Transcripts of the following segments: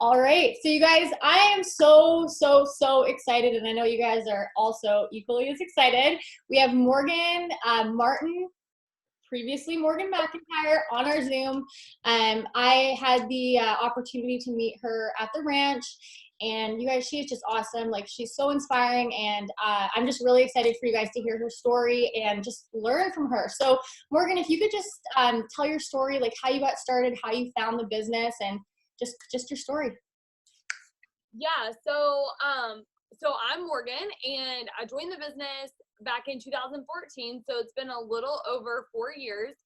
All right. So you guys, I am so excited, and I know you guys are also equally as excited. We have Morgan Martin, previously Morgan McIntyre, on our Zoom. I had the opportunity to meet her at the ranch, and you guys, she is just awesome. Like, she's so inspiring, and I'm just really excited for you guys to hear her story and just learn from her. So Morgan, if you could just tell your story, like how you got started, how you found the business, and just your story. Yeah, so I'm Morgan, and I joined the business back in 2014. So it's been a little over 4 years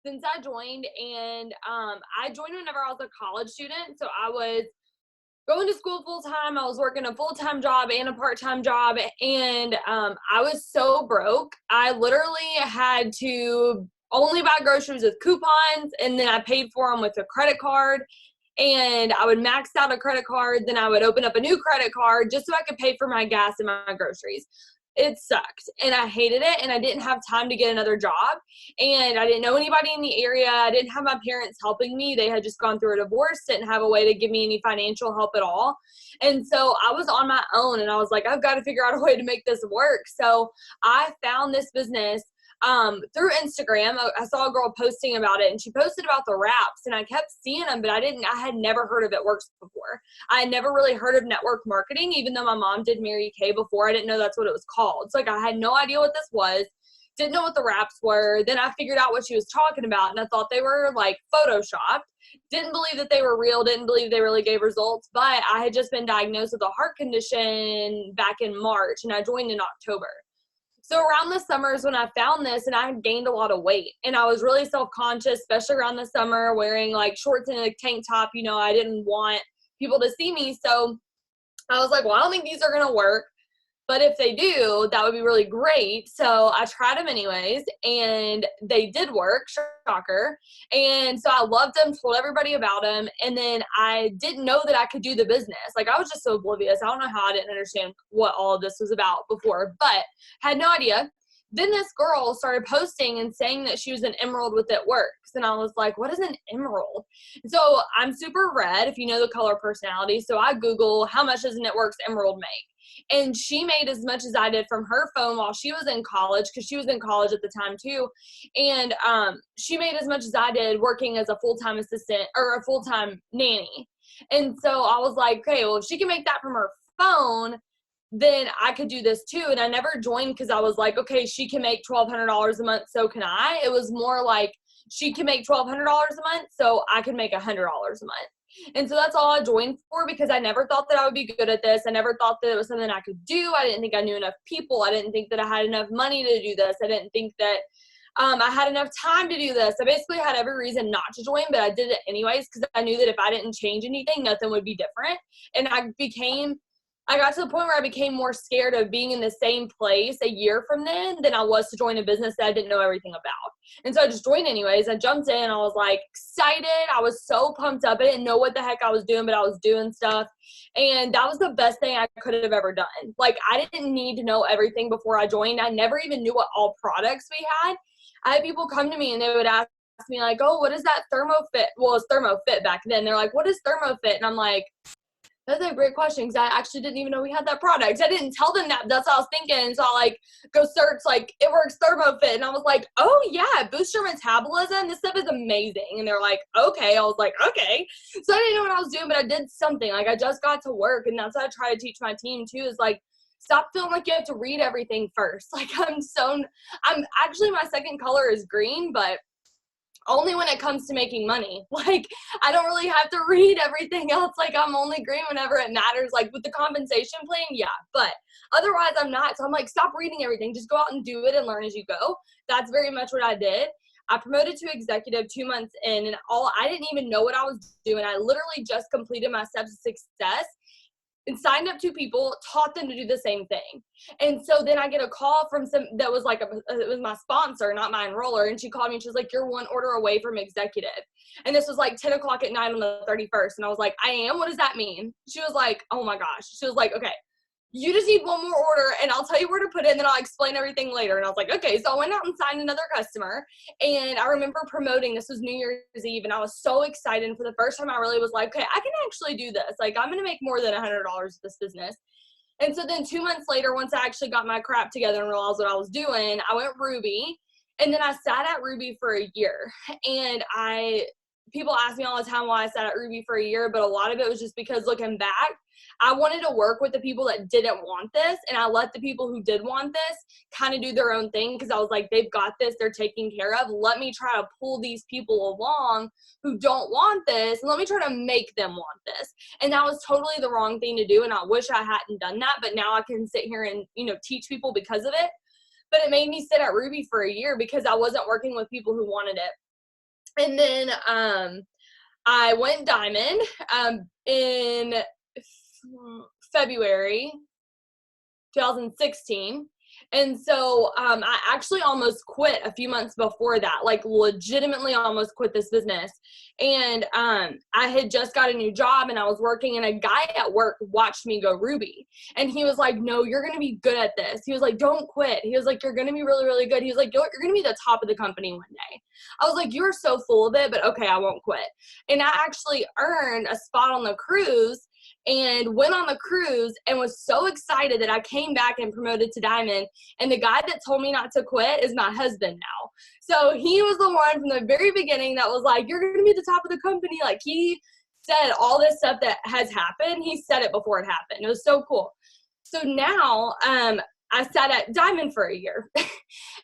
since I joined, and I joined whenever I was a college student. So I was going to school full time. I was working a full time job and a part time job, and I was so broke. I literally had to only buy groceries with coupons, and then I paid for them with a credit card. And I would max out a credit card, then I would open up a new credit card just so I could pay for my gas and my groceries. It sucked, and I hated it, and I didn't have time to get another job, and I didn't know anybody in the area. I didn't have my parents helping me. They had just gone through a divorce, didn't have a way to give me any financial help at all. And so I was on my own, and I was like, I've got to figure out a way to make this work. So I found this business through Instagram. I saw a girl posting about it, and she posted about the wraps, and I kept seeing them, but I had never heard of It Works before. I had never really heard of network marketing, even though my mom did Mary Kay before. I didn't know that's what it was called. So like, I had no idea what this was, didn't know what the wraps were. Then I figured out what she was talking about, and I thought they were like photoshopped. Didn't believe that they were real, didn't believe they really gave results, but I had just been diagnosed with a heart condition back in March, and I joined in October. So around the summers when I found this, and I had gained a lot of weight, and I was really self-conscious, especially around the summer, wearing like shorts and a tank top. I didn't want people to see me. So I was like, well, I don't think these are going to work, but if they do, that would be really great. So I tried them anyways, and they did work, shocker. And so I loved them, told everybody about them. And then I didn't know that I could do the business. Like, I was just so oblivious. I don't know how I didn't understand what all of this was about before, but had no idea. Then this girl started posting and saying that she was an emerald with It Works. And I was like, what is an emerald? So I'm super red, if you know the color personality. So I Google, how much does an It Works emerald make? And she made as much as I did from her phone while she was in college, because she was in college at the time too. And she made as much as I did working as a full-time assistant or a full-time nanny. And so I was like, okay, well, if she can make that from her phone, then I could do this too. And I never joined because I was like, okay, she can make $1,200 a month, so can I. It was more like, she can make $1,200 a month, so I can make $100 a month. And so that's all I joined for, because I never thought that I would be good at this. I never thought that it was something I could do. I didn't think I knew enough people. I didn't think that I had enough money to do this. I didn't think that I had enough time to do this. I basically had every reason not to join, but I did it anyways, because I knew that if I didn't change anything, nothing would be different. And I got to the point where I became more scared of being in the same place a year from then than I was to join a business that I didn't know everything about. And so I just joined anyways. I jumped in. I was like excited. I was so pumped up. I didn't know what the heck I was doing, but I was doing stuff. And that was the best thing I could have ever done. Like, I didn't need to know everything before I joined. I never even knew what all products we had. I had people come to me and they would ask me like, oh, what is that ThermoFit? Well, it's ThermoFit back then. They're like, what is ThermoFit? And I'm like, that's a great question, because I actually didn't even know we had that product. I didn't tell them that. That's what I was thinking. So I like go search like It Works ThermoFit, and I was like, oh yeah, it boosts your metabolism. This stuff is amazing. And they're like, okay. I was like, okay. So I didn't know what I was doing, but I did something. Like, I just got to work, and that's what I try to teach my team too. Is like, stop feeling like you have to read everything first. Like, I'm actually, my second color is green, but only when it comes to making money. Like, I don't really have to read everything else. Like, I'm only green whenever it matters. Like, with the compensation plan, yeah, but otherwise I'm not. So I'm like, stop reading everything. Just go out and do it and learn as you go. That's very much what I did. I promoted to executive 2 months in, and I didn't even know what I was doing. I literally just completed my steps of success and signed up 2 people, taught them to do the same thing. And so then I get a call from that was like, it was my sponsor, not my enroller. And she called me and she was like, you're 1 order away from executive. And this was like 10 o'clock at night on the 31st. And I was like, I am? What does that mean? She was like, oh my gosh. She was like, okay, you just need one more order and I'll tell you where to put it and then I'll explain everything later. And I was like, okay. So I went out and signed another customer, and I remember promoting, this was New Year's Eve, and I was so excited. And for the first time I really was like, okay, I can actually do this. Like, I'm going to make more than $100 with this business. And so then 2 months later, once I actually got my crap together and realized what I was doing, I went Ruby, and then I sat at Ruby for a year. And people ask me all the time why I sat at Ruby for a year, but a lot of it was just because looking back, I wanted to work with the people that didn't want this, and I let the people who did want this kind of do their own thing, because I was like, they've got this, they're taken care of. Let me try to pull these people along who don't want this, and let me try to make them want this. And that was totally the wrong thing to do, and I wish I hadn't done that, but now I can sit here and, teach people because of it. But it made me sit at Ruby for a year because I wasn't working with people who wanted it. And then I went Diamond in February 2016. And so I actually almost quit a few months before that, like legitimately almost quit this business. And I had just got a new job and I was working, and a guy at work watched me go Ruby. And he was like, no, you're going to be good at this. He was like, don't quit. He was like, you're going to be really, really good. He was like, you're going to be the top of the company one day. I was like, you're so full of it, but okay, I won't quit. And I actually earned a spot on the cruise and went on the cruise and was so excited that I came back and promoted to Diamond. And the guy that told me not to quit is my husband now. So he was the one from the very beginning that was like, you're going to be the top of the company. Like, he said all this stuff that has happened. He said it before it happened. It was so cool. So now I sat at Diamond for a year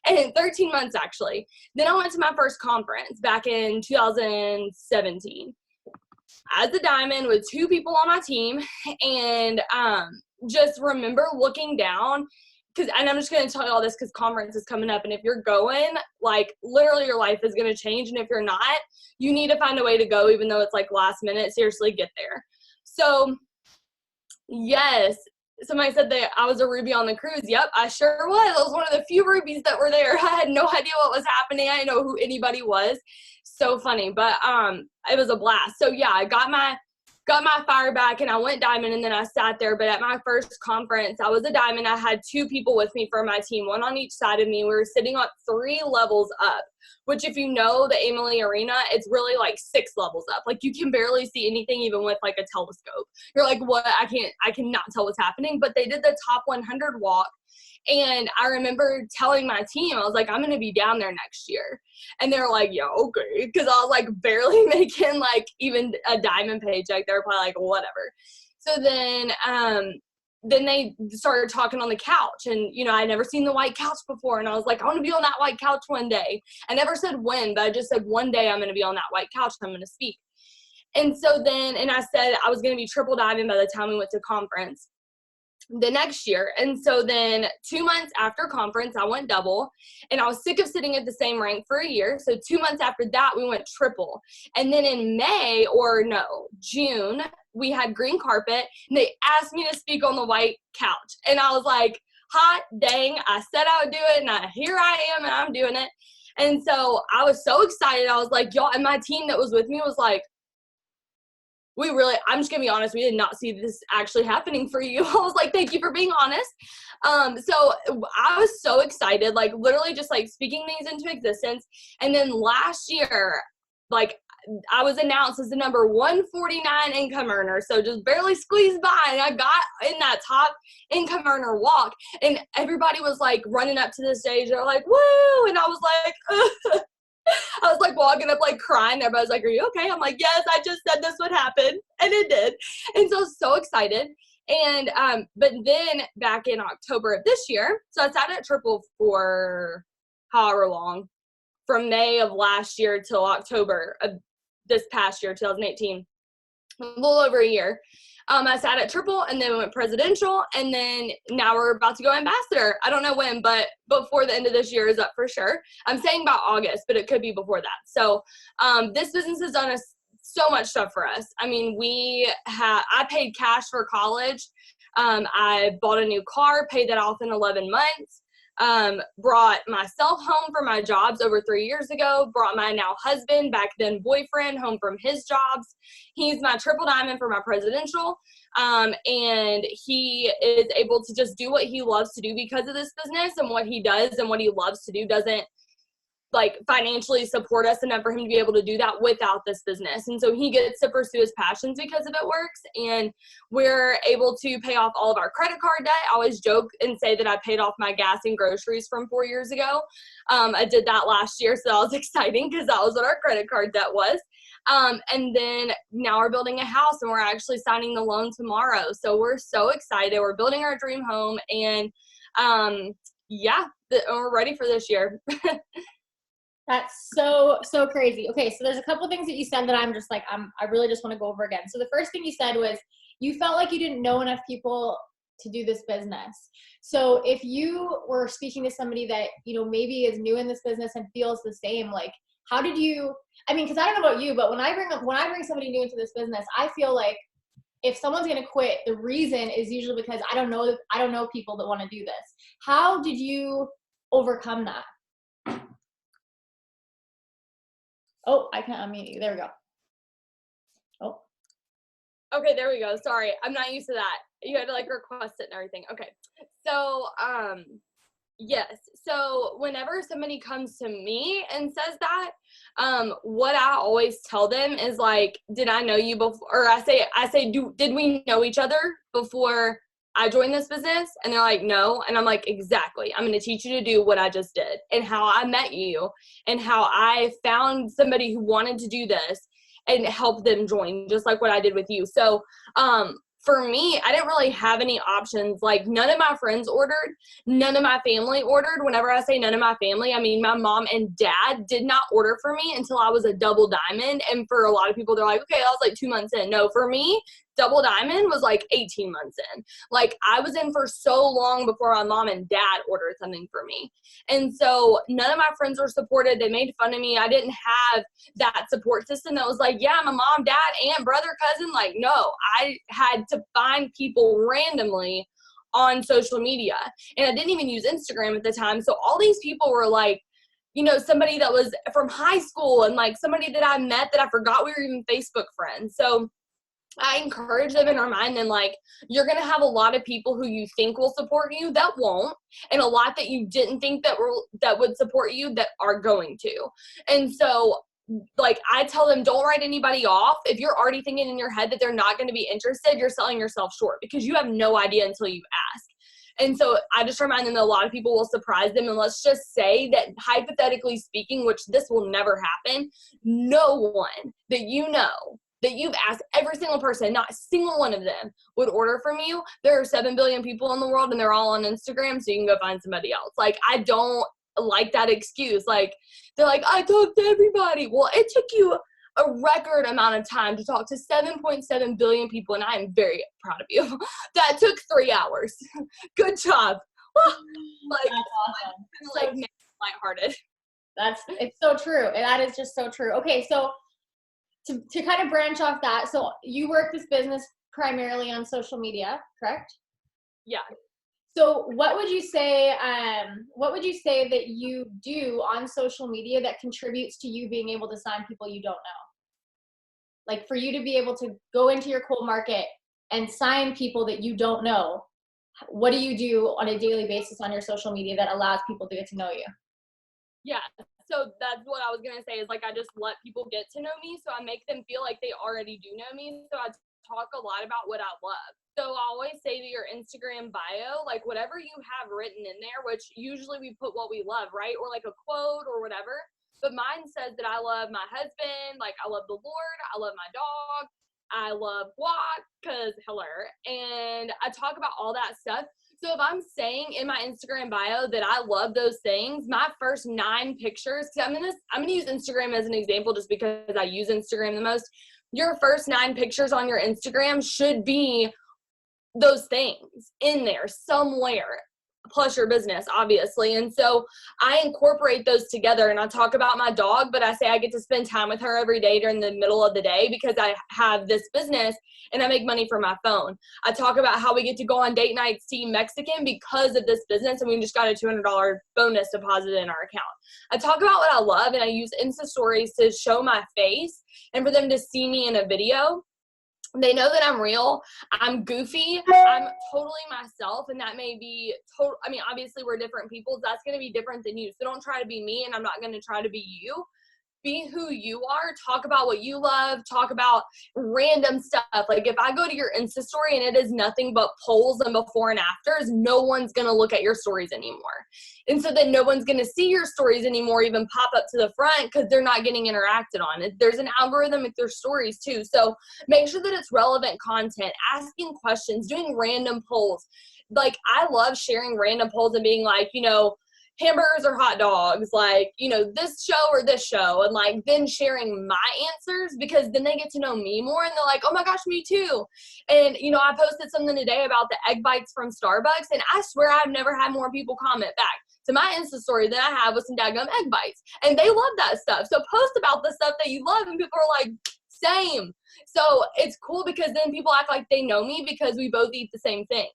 and 13 months actually. Then I went to my first conference back in 2017. As a Diamond with 2 people on my team, and just remember looking down, and I'm just going to tell you all this because conference is coming up, and if you're going, like, literally your life is going to change, and if you're not, you need to find a way to go, even though it's like last minute. Seriously, get there. So yes, somebody said that I was a Ruby on the cruise. Yep, I sure was. I was one of the few Rubies that were there. I had no idea what was happening. I didn't know who anybody was. So funny, but it was a blast. So yeah, I got my fire back and I went Diamond, and then I sat there. But at my first conference, I was a Diamond. I had 2 people with me for my team, 1 on each side of me. We were sitting on 3 levels up, which if you know the Amalie Arena, it's really like 6 levels up. Like, you can barely see anything even with like a telescope. You're like, what? I cannot tell what's happening. But they did the top 100 walk. And I remember telling my team, I was like, I'm going to be down there next year. And they were like, yeah, okay. Because I was like barely making like even a Diamond paycheck. They were probably like, whatever. So then they started talking on the couch, and, I'd never seen the white couch before. And I was like, I want to be on that white couch one day. I never said when, but I just said one day I'm going to be on that white couch and I'm going to speak. And so then, and I said I was going to be triple Diamond by the time we went to conference the next year. And so then 2 months after conference, I went double, and I was sick of sitting at the same rank for a year. So 2 months after that, we went triple. And then in June, we had green carpet, and they asked me to speak on the white couch. And I was like, hot dang, I said I would do it, and here I am, and I'm doing it. And so I was so excited. I was like, y'all, and my team that was with me was like, I'm just going to be honest, we did not see this actually happening for you. I was like, thank you for being honest. So I was so excited, like literally just like speaking things into existence. And then last year, like, I was announced as the number 149 income earner. So just barely squeezed by, and I got in that top income earner walk, and everybody was like running up to the stage. They're like, woo. And I was like, ugh. I was like walking up like crying. Everybody's like, are you okay? I'm like, yes, I just said this would happen. And it did. And so I was so excited. And but then back in October of this year, so I sat at triple for however long, from May of last year till October of this past year, 2018, a little over a year. I sat at triple, and then went presidential, and then now we're about to go ambassador. I don't know when, but before the end of this year is up for sure. I'm saying about August, but it could be before that. So this business has done so much stuff for us. I mean, I paid cash for college. I bought a new car, paid that off in 11 months. brought myself home from my jobs over 3 years ago, brought my now husband, back then boyfriend, home from his jobs. He's my triple diamond for my presidential. And he is able to just do what he loves to do because of this business, and what he does and what he loves to do doesn't like financially support us enough for him to be able to do that without this business. And so he gets to pursue his passions because of it works. And we're able to pay off all of our credit card debt. I always joke and say that I paid off my gas and groceries from 4 years ago. I did that last year, so that was exciting because that was what our credit card debt was. And then now we're building a house, and we're actually signing the loan tomorrow. So we're so excited. We're building our dream home, and we're ready for this year. That's so crazy. Okay, so there's a couple things that you said that I'm just like, I really just want to go over again. So the first thing you said was you felt like you didn't know enough people to do this business. So if you were speaking to somebody that, you know, maybe is new in this business and feels the same, like, how did you, I mean, because I don't know about you, but when I bring somebody new into this business, I feel like if someone's going to quit, the reason is usually because I don't know people that want to do this. How did you overcome that? Oh, I can't unmute you. There we go. Oh. Okay, there we go. Sorry, I'm not used to that. You had to like request it and everything. Okay. So, yes. So whenever somebody comes to me and says that, what I always tell them is like, did I know you before? Or I say, did we know each other before I joined this business? And they're like, no. And I'm like, exactly. I'm going to teach you to do what I just did, and how I met you, and how I found somebody who wanted to do this and help them join, just like what I did with you. So, for me, I didn't really have any options. Like, none of my friends ordered, none of my family ordered. Whenever I say none of my family, I mean my mom and dad did not order for me until I was a double diamond. And for a lot of people, they're like, okay, that was like 2 months in. No, for me, double diamond was like 18 months in. Like, I was in for so long before my mom and dad ordered something for me. And so none of my friends were supported. They made fun of me. I didn't have that support system that was like, yeah, my mom, dad, aunt, brother, cousin. Like, no, I had to find people randomly on social media. And I didn't even use Instagram at the time. So all these people were like, you know, somebody that was from high school, and like somebody that I met that I forgot we were even Facebook friends. So I encourage them and remind them, like, you're going to have a lot of people who you think will support you that won't, and a lot that you didn't think that would support you that are going to. And so, like, I tell them, don't write anybody off. If you're already thinking in your head that they're not going to be interested, you're selling yourself short, because you have no idea until you ask. And so I just remind them that a lot of people will surprise them. And let's just say that, hypothetically speaking, which this will never happen, no one that you know, that you've asked, every single person, not a single one of them would order from you. There are 7 billion people in the world, and they're all on Instagram, so you can go find somebody else. Like, I don't like that excuse. Like, they're like, I talked to everybody. Well, it took you a record amount of time to talk to 7.7 billion people, and I am very proud of you. That took 3 hours. Good job. Like, that's awesome. Like, so, lighthearted. It's so true. That is just so true. Okay, so to kind of branch off that, so you work this business primarily on social media, correct? Yeah. So what would you say that you do on social media that contributes to you being able to sign people you don't know? Like, for you to be able to go into your cold market and sign people that you don't know, what do you do on a daily basis on your social media that allows people to get to know you? Yeah. So that's what I was going to say, is like, I just let people get to know me. So I make them feel like they already do know me. So I talk a lot about what I love. So I always say to your Instagram bio, like, whatever you have written in there, which usually we put what we love, right? Or like a quote or whatever. But mine says that I love my husband, like, I love the Lord, I love my dog, I love guac, because hello. And I talk about all that stuff. So if I'm saying in my Instagram bio that I love those things, my first 9 pictures, because I'm gonna use Instagram as an example just because I use Instagram the most. Your first 9 pictures on your Instagram should be those things in there somewhere. plus your business, obviously. And so I incorporate those together, and I talk about my dog, but I say I get to spend time with her every day during the middle of the day because I have this business and I make money from my phone. I talk about how we get to go on date nights to eat Mexican because of this business, and we just got a $200 bonus deposit in our account. I talk about what I love, and I use Insta stories to show my face and for them to see me in a video. They know that I'm real, I'm goofy, I'm totally myself, and that may be total. I mean, obviously we're different people. So that's going to be different than you. So don't try to be me, and I'm not going to try to be you. Be who you are. Talk about what you love. Talk about random stuff. Like if I go to your Insta story and it is nothing but polls and before and afters, no one's going to look at your stories anymore. And so then no one's going to see your stories anymore even pop up to the front because they're not getting interacted on. There's an algorithm with their stories too. So make sure that it's relevant content, asking questions, doing random polls. Like I love sharing random polls and being like, you know, hamburgers or hot dogs, like, you know, this show or this show, and like then sharing my answers because then they get to know me more and they're like, oh my gosh, me too. And, you know, I posted something today about the egg bites from Starbucks, and I swear I've never had more people comment back to my Insta story than I have with some daggum egg bites. And they love that stuff. So post about the stuff that you love, and people are like, same. So it's cool because then people act like they know me because we both eat the same thing.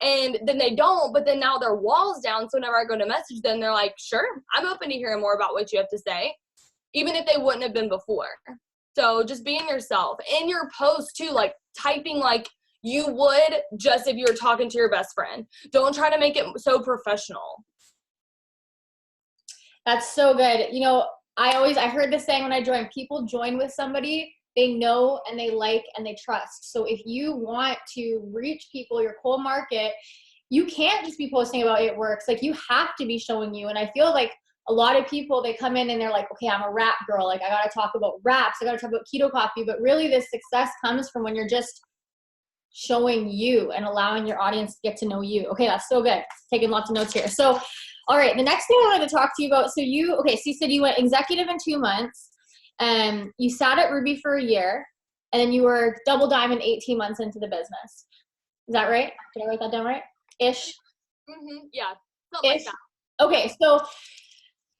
And then they don't, but then now their wall's down. So whenever I go to message them, they're like, sure, I'm open to hearing more about what you have to say, even if they wouldn't have been before. So just being yourself in your post too, like typing like you would just if you were talking to your best friend. Don't try to make it so professional. That's so good. You know, I heard this saying when I joined, people join with somebody they know and they like and they trust. So if you want to reach people, your whole market, you can't just be posting about it works. Like you have to be showing you. And I feel like a lot of people, they come in and they're like, okay, I'm a rap girl. Like I got to talk about raps. I got to talk about keto coffee. But really this success comes from when you're just showing you and allowing your audience to get to know you. Okay, that's so good. Taking lots of notes here. So, all right, the next thing I wanted to talk to you about, so you said you went executive in 2 months. You sat at Ruby for a year, and then you were double diamond 18 months into the business. Is that right? Did I write that down right? Ish? Mm-hmm. Yeah, something like that. Okay, so,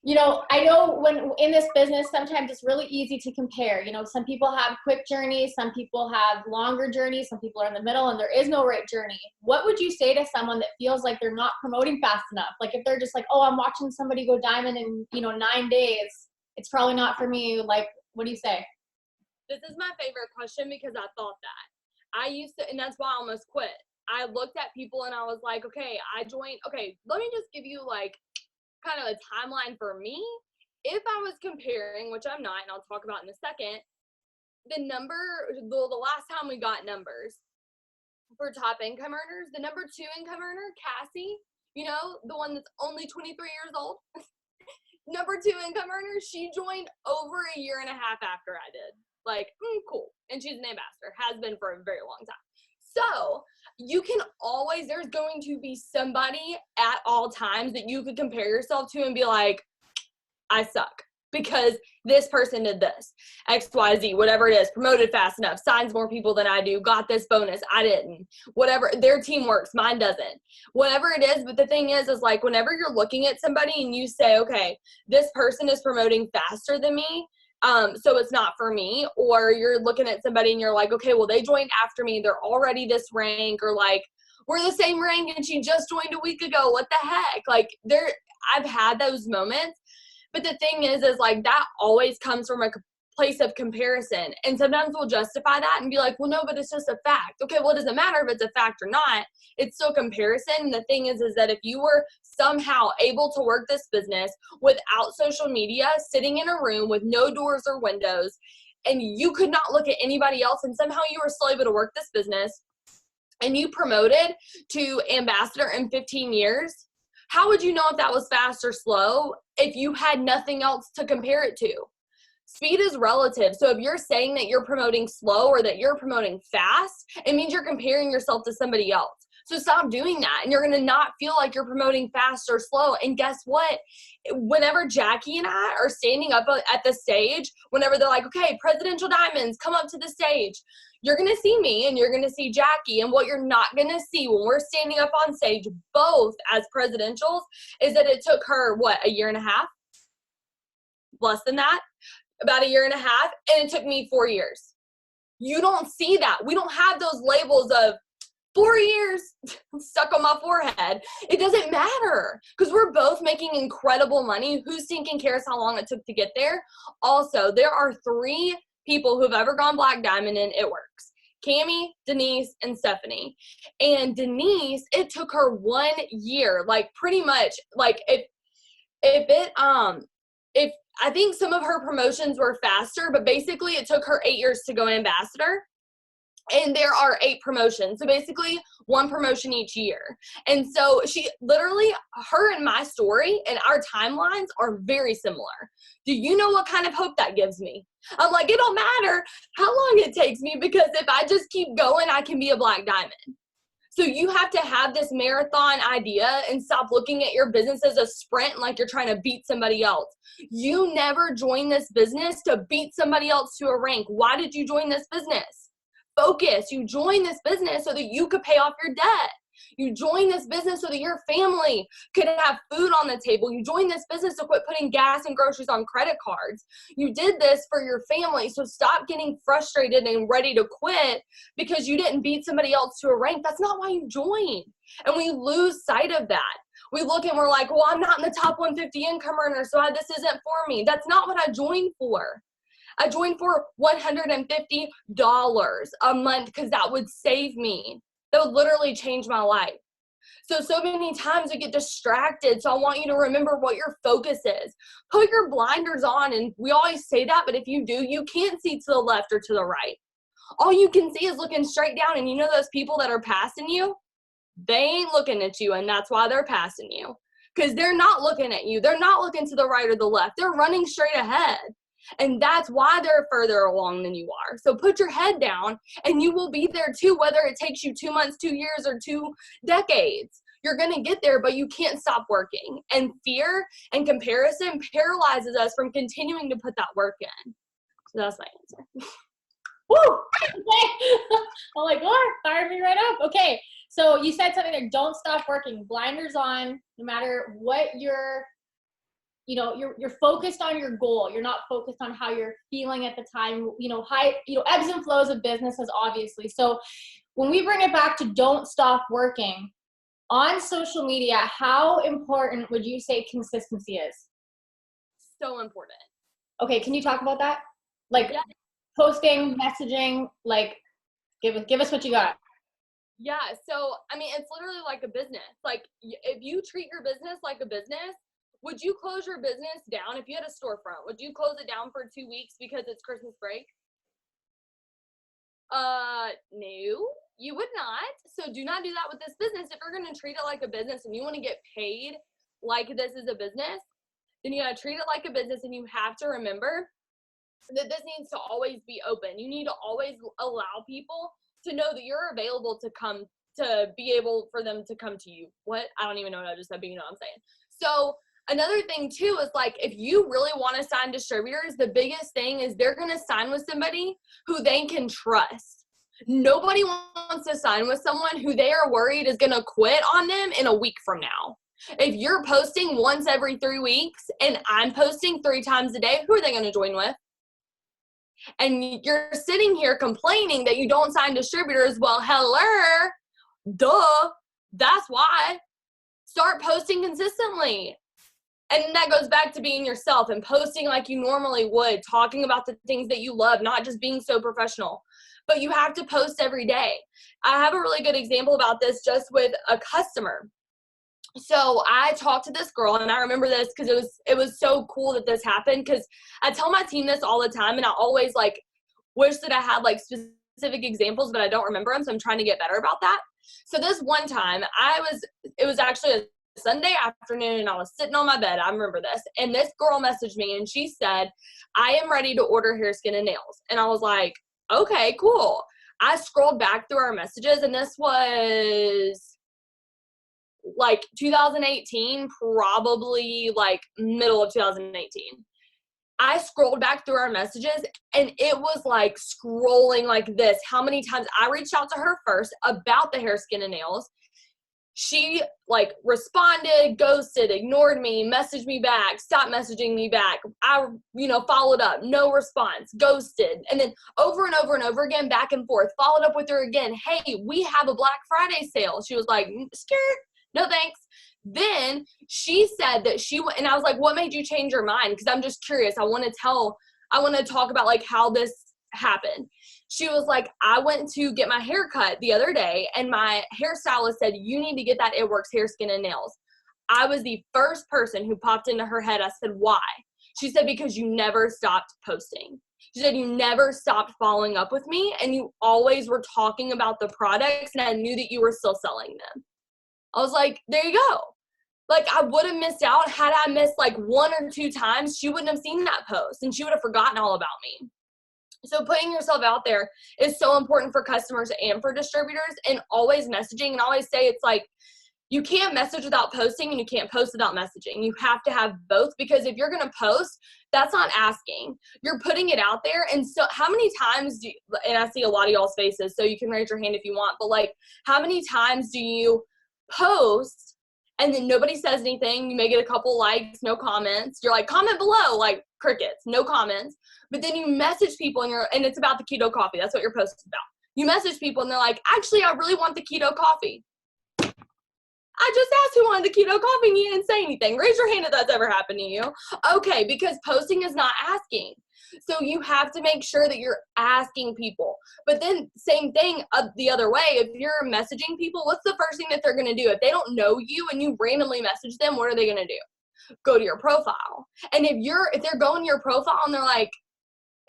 you know, I know when in this business, sometimes it's really easy to compare. You know, some people have quick journeys, some people have longer journeys, some people are in the middle, and there is no right journey. What would you say to someone that feels like they're not promoting fast enough? Like if they're just like, oh, I'm watching somebody go diamond in, 9 days. It's probably not for me. Like, what do you say? This is my favorite question because I thought that. I used to, and that's why I almost quit. I looked at people and I was like, okay, let me just give you like kind of a timeline for me. If I was comparing, which I'm not, and I'll talk about in a second, the last time we got numbers for top income earners, the number 2 income earner, Cassie, you know, the one that's only 23 years old, number 2 income earner, she joined over a year and a half after I did. Like, cool. And she's an ambassador, has been for a very long time. So you can always, there's going to be somebody at all times that you could compare yourself to and be like, I suck because this person did this, X, Y, Z, whatever it is, promoted fast enough, signs more people than I do, got this bonus, I didn't, whatever, their team works, mine doesn't, whatever it is. But the thing is like whenever you're looking at somebody and you say, okay, this person is promoting faster than me, so it's not for me, or you're looking at somebody and you're like, okay, well, they joined after me, they're already this rank, or like, we're the same rank and she just joined a week ago, what the heck? Like I've had those moments. But the thing is like that always comes from a place of comparison. And sometimes we'll justify that and be like, well, no, but it's just a fact. Okay, well, it doesn't matter if it's a fact or not. It's still comparison. And the thing is that if you were somehow able to work this business without social media, sitting in a room with no doors or windows, and you could not look at anybody else, and somehow you were still able to work this business, and you promoted to ambassador in 15 years, how would you know if that was fast or slow if you had nothing else to compare it to? Speed is relative. So if you're saying that you're promoting slow or that you're promoting fast, it means you're comparing yourself to somebody else. So stop doing that, and you're going to not feel like you're promoting fast or slow. And guess what? Whenever Jackie and I are standing up at the stage, whenever they're like, okay, presidential diamonds, come up to the stage, you're going to see me and you're going to see Jackie. And what you're not going to see when we're standing up on stage, both as presidentials, is that it took her, a year and a half? Less than that? About a year and a half. And it took me 4 years. You don't see that. We don't have those labels of 4 years stuck on my forehead. It doesn't matter because we're both making incredible money. Who stinking cares how long it took to get there? Also, there are 3 people who've ever gone Black Diamond and it works. Cami, Denise, and Stephanie. And Denise, it took her 1 year, like pretty much, like if I think some of her promotions were faster, but basically it took her 8 years to go ambassador. And there are 8 promotions. So basically 1 promotion each year. And so she literally, her and my story and our timelines are very similar. Do you know what kind of hope that gives me? I'm like, it don't matter how long it takes me because if I just keep going, I can be a Black Diamond. So you have to have this marathon idea and stop looking at your business as a sprint like you're trying to beat somebody else. You never joined this business to beat somebody else to a rank. Why did you join this business? Focus. You joined this business so that you could pay off your debt. You joined this business so that your family could have food on the table. You joined this business to quit putting gas and groceries on credit cards. You did this for your family. So stop getting frustrated and ready to quit because you didn't beat somebody else to a rank. That's not why you joined. And we lose sight of that. We look and we're like, well, I'm not in the top 150 income earner, so this isn't for me. That's not what I joined for. I joined for $150 a month because that would save me. That would literally change my life. So many times we get distracted. So I want you to remember what your focus is. Put your blinders on. And we always say that, but if you do, you can't see to the left or to the right. All you can see is looking straight down. And you know those people that are passing you? They ain't looking at you, and that's why they're passing you. Because they're not looking at you. They're not looking to the right or the left. They're running straight ahead. And that's why they're further along than you are. So put your head down and you will be there too, whether it takes you 2 months, 2 years, or 2 decades. You're going to get there, but you can't stop working. And fear and comparison paralyzes us from continuing to put that work in. So that's my answer. Woo! Okay. I'm like, Lord, fired me right up. Okay. So you said something there, don't stop working. Blinders on, no matter what you're focused on your goal. You're not focused on how you're feeling at the time, ebbs and flows of businesses, obviously. So when we bring it back to don't stop working on social media, how important would you say consistency is? So important. Okay. Can you talk about that? Like posting, messaging, like give us what you got. Yeah. So, I mean, it's literally like a business. Like if you treat your business like a business, would you close your business down if you had a storefront? Would you close it down for 2 weeks because it's Christmas break? No, you would not. So do not do that with this business. If you're going to treat it like a business and you want to get paid like this is a business, then you got to treat it like a business, and you have to remember that this needs to always be open. You need to always allow people to know that you're available to be able for them to come to you. What? I don't even know what I just said, but you know what I'm saying. So another thing too is like, if you really want to sign distributors, the biggest thing is they're going to sign with somebody who they can trust. Nobody wants to sign with someone who they are worried is going to quit on them in a week from now. If you're posting once every 3 weeks and I'm posting 3 times a day, who are they going to join with? And you're sitting here complaining that you don't sign distributors. Well, hello, duh. That's why. Start posting consistently. And that goes back to being yourself and posting like you normally would, talking about the things that you love, not just being so professional. But you have to post every day. I have a really good example about this just with a customer. So I talked to this girl, and I remember this because it was so cool that this happened, because I tell my team this all the time, and I always like wish that I had like specific examples, but I don't remember them, so I'm trying to get better about that. So this one time it was actually a Sunday afternoon, and I was sitting on my bed. I remember this. And this girl messaged me, and she said, I am ready to order hair, skin, and nails. And I was like, okay, cool. I scrolled back through our messages, and this was like 2018, probably like middle of 2018. I scrolled back through our messages and it was like scrolling like this. How many times I reached out to her first about the hair, skin, and nails. She like responded, ghosted, ignored me, messaged me back, stopped messaging me back. I, followed up, no response, ghosted. And then over and over and over again, back and forth, followed up with her again. Hey, we have a Black Friday sale. She was like, skirt, no thanks. Then she said that and I was like, what made you change your mind? Because I'm just curious. I want to talk about like how this happened. She was like, I went to get my hair cut the other day and my hairstylist said, you need to get that It Works hair, skin, and nails. I was the first person who popped into her head. I said, why? She said, because you never stopped posting. She said, you never stopped following up with me and you always were talking about the products and I knew that you were still selling them. I was like, there you go. Like, I would have missed out had I missed like 1 or 2 times. She wouldn't have seen that post and she would have forgotten all about me. So putting yourself out there is so important for customers and for distributors, and always messaging. And I always say it's like, you can't message without posting and you can't post without messaging. You have to have both, because if you're going to post, that's not asking. You're putting it out there. And so how many times and I see a lot of y'all's faces, so you can raise your hand if you want, but like, how many times do you post and then nobody says anything? You may get a couple likes, no comments. You're like, comment below, like crickets, no comments. But then you message people and it's about the keto coffee. That's what your post is about. You message people and they're like, actually, I really want the keto coffee. I just asked who wanted the keto coffee and you didn't say anything. Raise your hand if that's ever happened to you. Okay, because posting is not asking. So you have to make sure that you're asking people. But then same thing the other way. If you're messaging people, what's the first thing that they're going to do? If they don't know you and you randomly message them, what are they going to do? Go to your profile. And if they're going to your profile and they're like,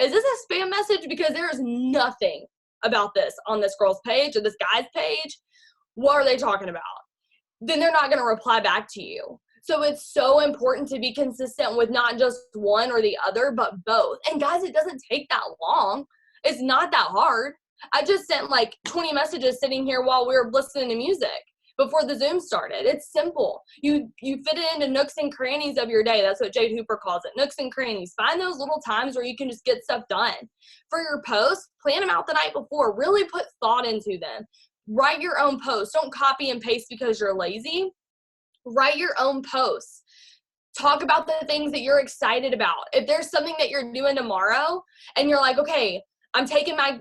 is this a spam message? Because there is nothing about this on this girl's page or this guy's page. What are they talking about? Then they're not going to reply back to you. So it's so important to be consistent with not just one or the other, but both. And guys, it doesn't take that long. It's not that hard. I just sent like 20 messages sitting here while we were listening to music before the Zoom started. It's simple. You fit it into nooks and crannies of your day. That's what Jade Hooper calls it, nooks and crannies. Find those little times where you can just get stuff done. For your posts, plan them out the night before. Really put thought into them. Write your own posts. Don't copy and paste because you're lazy. Write your own posts. Talk about the things that you're excited about. If there's something that you're doing tomorrow and you're like, okay, I'm taking my,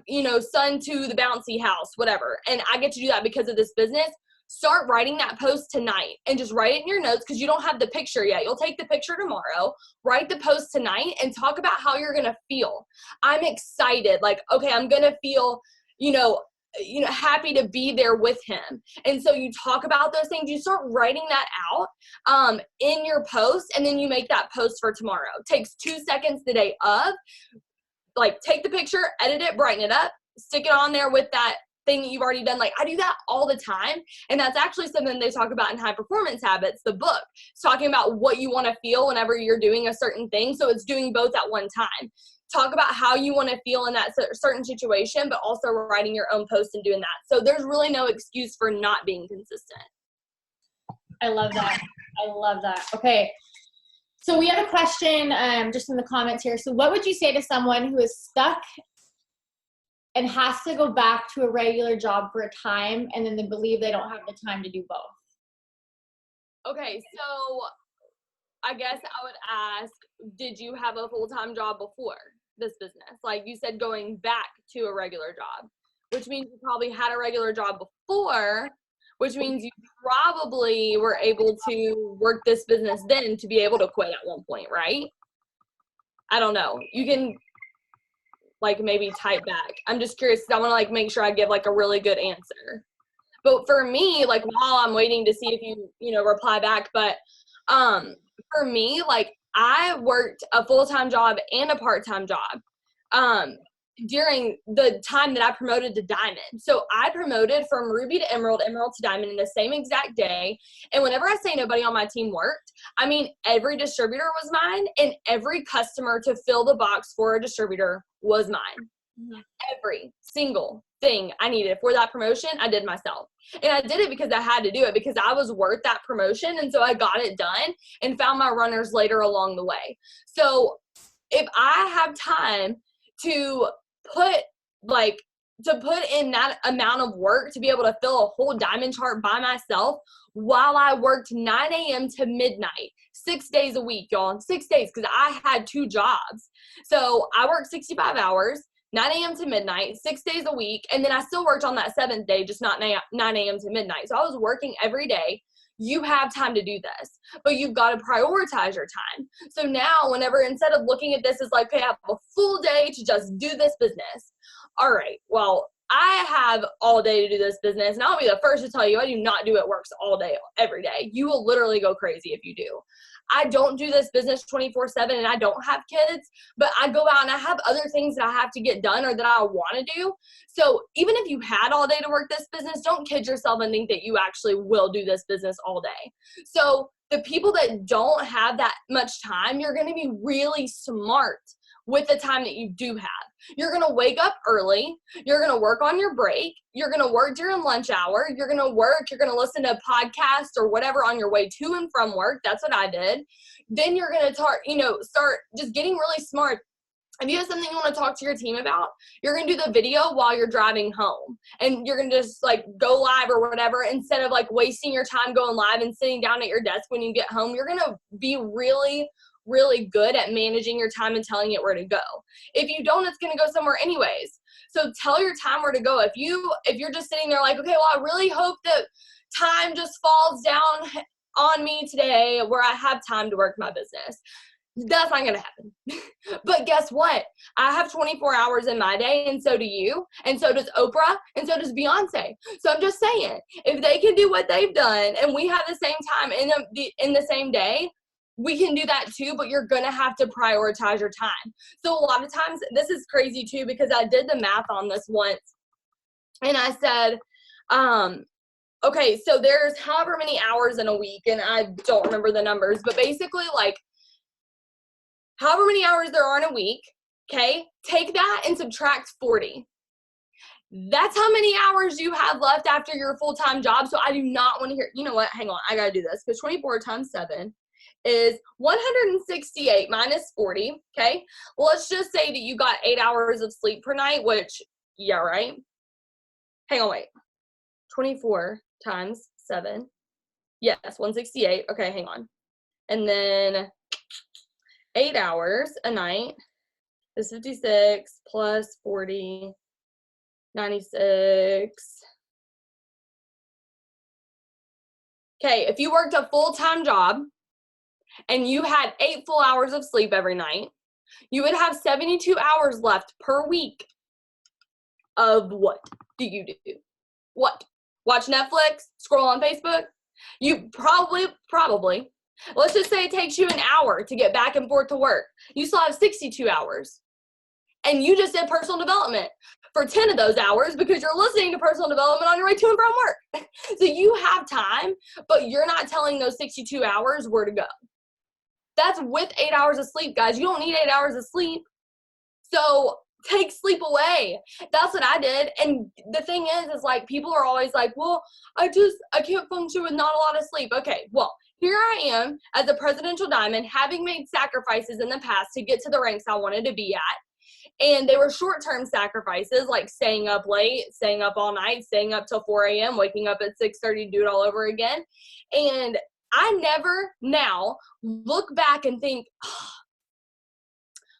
son to the bouncy house, whatever, and I get to do that because of this business, start writing that post tonight and just write it in your notes, because you don't have the picture yet. You'll take the picture tomorrow, write the post tonight, and talk about how you're going to feel. I'm excited. Like, okay, I'm going to feel, happy to be there with him. And so you talk about those things, you start writing that out in your post, and then you make that post for tomorrow. It takes 2 seconds the day of, like, take the picture, edit it, brighten it up, stick it on there with that thing that you've already done. Like, I do that all the time. And that's actually something they talk about in High Performance Habits, the book. It's talking about what you want to feel whenever you're doing a certain thing. So it's doing both at one time. Talk about how you want to feel in that certain situation, but also writing your own post and doing that. So there's really no excuse for not being consistent. I love that. I love that. Okay. So we have a question just in the comments here. So what would you say to someone who is stuck and has to go back to a regular job for a time, and then they believe they don't have the time to do both? Okay, so I guess I would ask, did you have a full-time job before this business? Like you said, going back to a regular job, which means you probably had a regular job before, which means you probably were able to work this business then to be able to quit at one point, right? I don't know. You can like maybe type back. I'm just curious because I want to like make sure I give like a really good answer. But for me, like while I'm waiting to see if you reply back, but for me, like I worked a full-time job and a part-time job during the time that I promoted to Diamond. So I promoted from Ruby to Emerald, Emerald to Diamond in the same exact day. And whenever I say nobody on my team worked, I mean every distributor was mine, and every customer to fill the box for a distributor was mine. Mm-hmm. Every single thing I needed for that promotion, I did myself. And I did it because I had to do it, because I was worth that promotion. And so I got it done and found my runners later along the way. So if I have time to put in that amount of work to be able to fill a whole diamond chart by myself while I worked 9 a.m. to midnight, 6 days a week, y'all, 6 days, because I had 2 jobs. So I worked 65 hours, 9 a.m. to midnight, 6 days a week, and then I still worked on that 7th day, just not 9 a.m. to midnight. So I was working every day. You have time to do this, but you've got to prioritize your time. So now whenever, instead of looking at this as like, okay, I have a full day to just do this business. All right, well, I have all day to do this business, and I'll be the first to tell you, I do not do It Works all day, every day. You will literally go crazy if you do. I don't do this business 24/7, and I don't have kids, but I go out and I have other things that I have to get done or that I want to do. So even if you had all day to work this business, don't kid yourself and think that you actually will do this business all day. So the people that don't have that much time, you're going to be really smart with the time that you do have. You're going to wake up early. You're going to work on your break. You're going to work during lunch hour. You're going to listen to a podcast or whatever on your way to and from work. That's what I did. Then you're going to start just getting really smart. If you have something you want to talk to your team about, you're going to do the video while you're driving home, and you're going to just like go live or whatever, instead of like wasting your time going live and sitting down at your desk when you get home. You're going to be really good at managing your time and telling it where to go. If you don't, it's going to go somewhere anyways. So tell your time where to go. If you're just sitting there like, okay, well, I really hope that time just falls down on me today where I have time to work my business. That's not going to happen. But guess what? I have 24 hours in my day, and so do you, and so does Oprah, and so does Beyonce. So I'm just saying, if they can do what they've done and we have the same time in the same day, we can do that too, but you're going to have to prioritize your time. So a lot of times, this is crazy too, because I did the math on this once, and I said, okay, so there's however many hours in a week, and I don't remember the numbers, but basically like however many hours there are in a week, okay, take that and subtract 40. That's how many hours you have left after your full-time job. So I do not want to hear, you know what, hang on, I got to do this, because 24 times 7 is 168 minus 40, okay? Well, let's just say that you got 8 hours of sleep per night, which, yeah, right? Hang on, wait. 24 times 7. Yes, 168. Okay, hang on. And then 8 hours a night is 56 plus 40, 96. Okay, if you worked a full-time job and you had 8 full hours of sleep every night, you would have 72 hours left per week of what do you do? What? Watch Netflix? Scroll on Facebook? You probably, let's just say it takes you an hour to get back and forth to work. You still have 62 hours. And you just did personal development for 10 of those hours because you're listening to personal development on your way to and from work. So you have time, but you're not telling those 62 hours where to go. That's with 8 hours of sleep, guys. You don't need 8 hours of sleep. So take sleep away. That's what I did. And the thing is like, people are always like, well, I can't function with not a lot of sleep. Okay, well, here I am as a presidential diamond, having made sacrifices in the past to get to the ranks I wanted to be at. And they were short-term sacrifices, like staying up late, staying up all night, staying up till 4 a.m., waking up at 6:30 to do it all over again. And I never now look back and think, oh,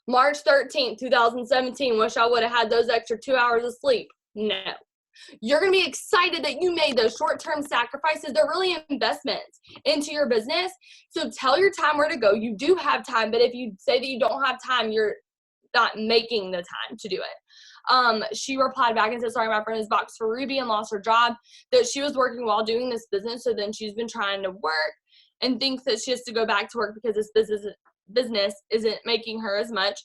March 13th, 2017, wish I would have had those extra 2 hours of sleep. No. You're going to be excited that you made those short-term sacrifices. They're really investments into your business. So tell your time where to go. You do have time, but if you say that you don't have time, you're not making the time to do it. She replied back and said, sorry, my friend is boxed for Ruby and lost her job, that she was working while doing this business. So then she's been trying to work and thinks that she has to go back to work because this business isn't making her as much.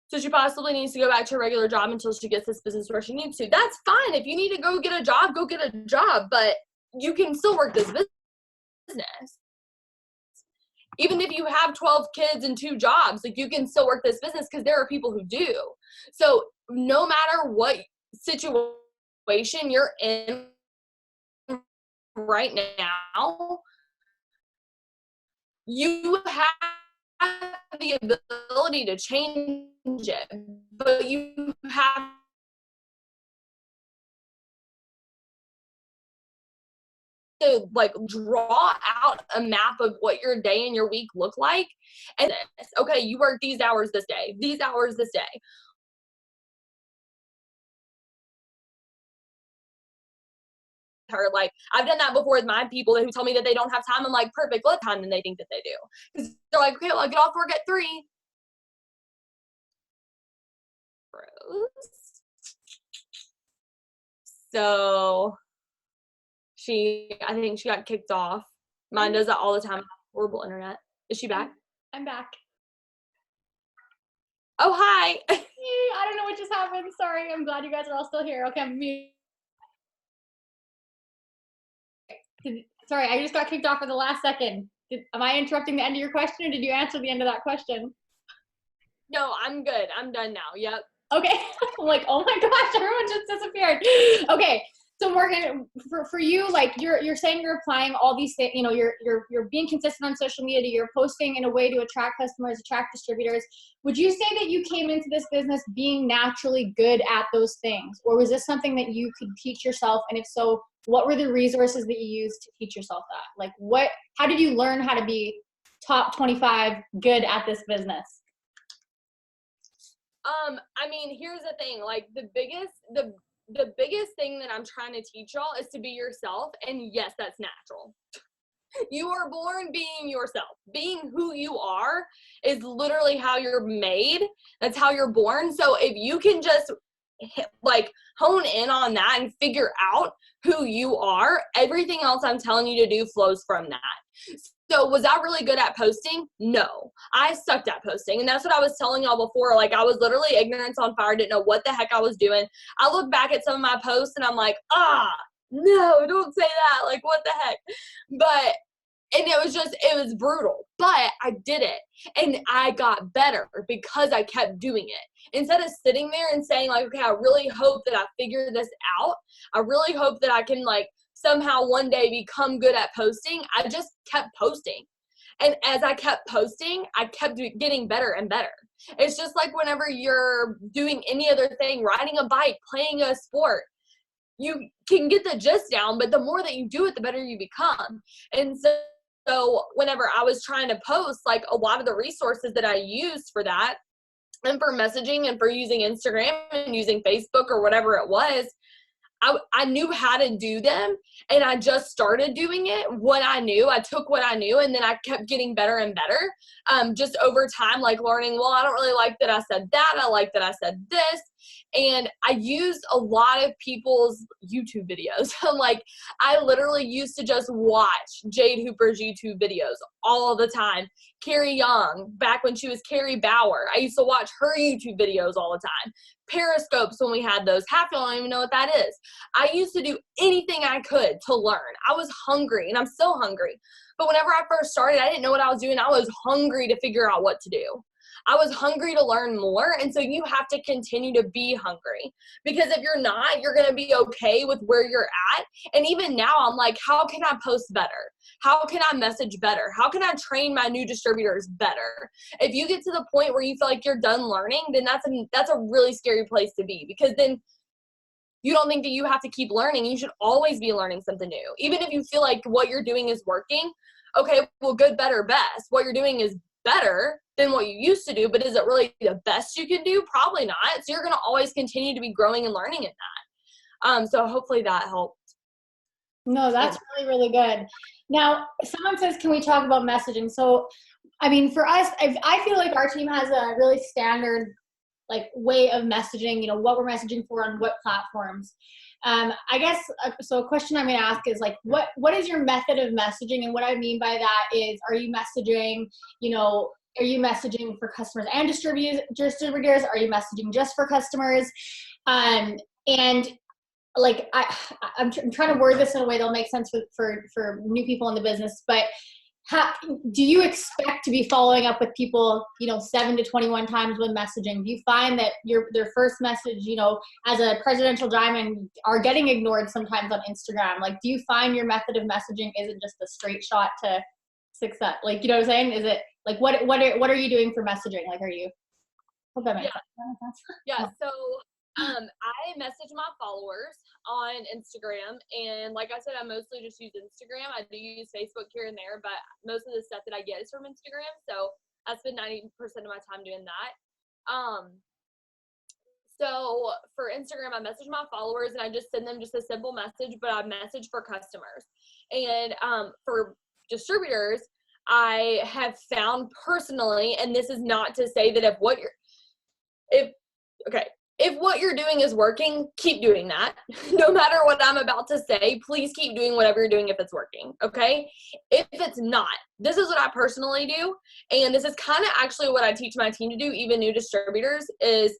So she possibly needs to go back to her regular job until she gets this business where she needs to. That's fine. If you need to go get a job, go get a job, but you can still work this business. Even if you have 12 kids and 2 jobs, like you can still work this business because there are people who do. So no matter what situation you're in right now, you have the ability to change it, but you have to like draw out a map of what your day and your week look like. And okay, you work these hours this day, these hours this day. Her like I've done that before with my people who tell me that they don't have time. I'm like, perfect, what time than they think that they do? Because they're like, okay, well, I get off work at 3. So I think she got kicked off. Mine does that all the time. Horrible internet. Is she back? I'm back. Oh, hi. I don't know what just happened. Sorry. I'm glad you guys are all still here. Okay, I'm mute. Sorry, I just got kicked off for the last second. Am I interrupting the end of your question, or did you answer the end of that question? No, I'm good. I'm done now. Yep. Okay. I'm like, oh my gosh, everyone just disappeared. Okay. So Morgan, for you, like you're saying you're applying all these things, you know, you're being consistent on social media, you're posting in a way to attract customers, attract distributors. Would you say that you came into this business being naturally good at those things? Or was this something that you could teach yourself? And if so, what were the resources that you used to teach yourself that? Like how did you learn how to be top 25 good at this business? I mean, here's the thing, like the biggest thing that I'm trying to teach y'all is to be yourself. And yes, that's natural. You are born being yourself. Being who you are is literally how you're made. That's how you're born. So if you can just like hone in on that and figure out who you are, everything else I'm telling you to do flows from that. So was I really good at posting? No, I sucked at posting. And that's what I was telling y'all before. Like I was literally ignorance on fire, didn't know what the heck I was doing. I look back at some of my posts and I'm like, no, don't say that. Like what the heck? And it was brutal, but I did it and I got better because I kept doing it. Instead of sitting there and saying like, okay, I really hope that I figure this out. I really hope that I can like somehow one day become good at posting. I just kept posting. And as I kept posting, I kept getting better and better. It's just like whenever you're doing any other thing, riding a bike, playing a sport, you can get the gist down, but the more that you do it, the better you become. And so whenever I was trying to post, like a lot of the resources that I used for that and for messaging and for using Instagram and using Facebook or whatever it was, I knew how to do them and I just started doing it. I took what I knew and then I kept getting better and better. Just over time, like learning, well, I don't really like that I said that. I like that I said this. And I used a lot of people's YouTube videos. Like I literally used to just watch Jade Hooper's YouTube videos all the time. Carrie Young, back when she was Carrie Bauer, I used to watch her YouTube videos all the time. Periscopes when we had those. Half y'all don't even know what that is. I used to do anything I could to learn. I was hungry and I'm still hungry. But whenever I first started, I didn't know what I was doing. I was hungry to figure out what to do. I was hungry to learn more. And so you have to continue to be hungry, because if you're not, you're going to be okay with where you're at. And even now I'm like, how can I post better? How can I message better? How can I train my new distributors better? If you get to the point where you feel like you're done learning, then that's a really scary place to be, because then you don't think that you have to keep learning. You should always be learning something new. Even if you feel like what you're doing is working, okay, well, good, better, best. What you're doing is better than what you used to do, but is it really the best you can do? Probably not. So you're going to always continue to be growing and learning in that. So hopefully that helped. No, that's really, really good. Now, someone says, can we talk about messaging? So, I mean, for us, I feel like our team has a really standard like way of messaging, you know, what we're messaging for on what platforms. I guess, so a question I'm going to ask is like, what is your method of messaging? And what I mean by that is, are you messaging, you know, are you messaging for customers and distributors? Are you messaging just for customers? And like, I'm trying to word this in a way that'll make sense for new people in the business, but do you expect to be following up with people, you know, 7 to 21 times when messaging? Do you find that their first message, you know, as a presidential diamond, are getting ignored sometimes on Instagram? Like, do you find your method of messaging isn't just a straight shot to success? Like, you know what I'm saying? Like what are you doing for messaging? Like, are you, hope that makes sense. Yeah. So I message my followers on Instagram, and like I said, I mostly just use Instagram. I do use Facebook here and there, but most of the stuff that I get is from Instagram. So I spend 90% of my time doing that. So for Instagram, I message my followers and I just send them just a simple message, but I message for customers. And for distributors, I have found personally, and this is not to say that if what you're doing is working, keep doing that. No matter what I'm about to say, please keep doing whatever you're doing if it's working, okay? If it's not, this is what I personally do, and this is kind of actually what I teach my team to do, even new distributors, is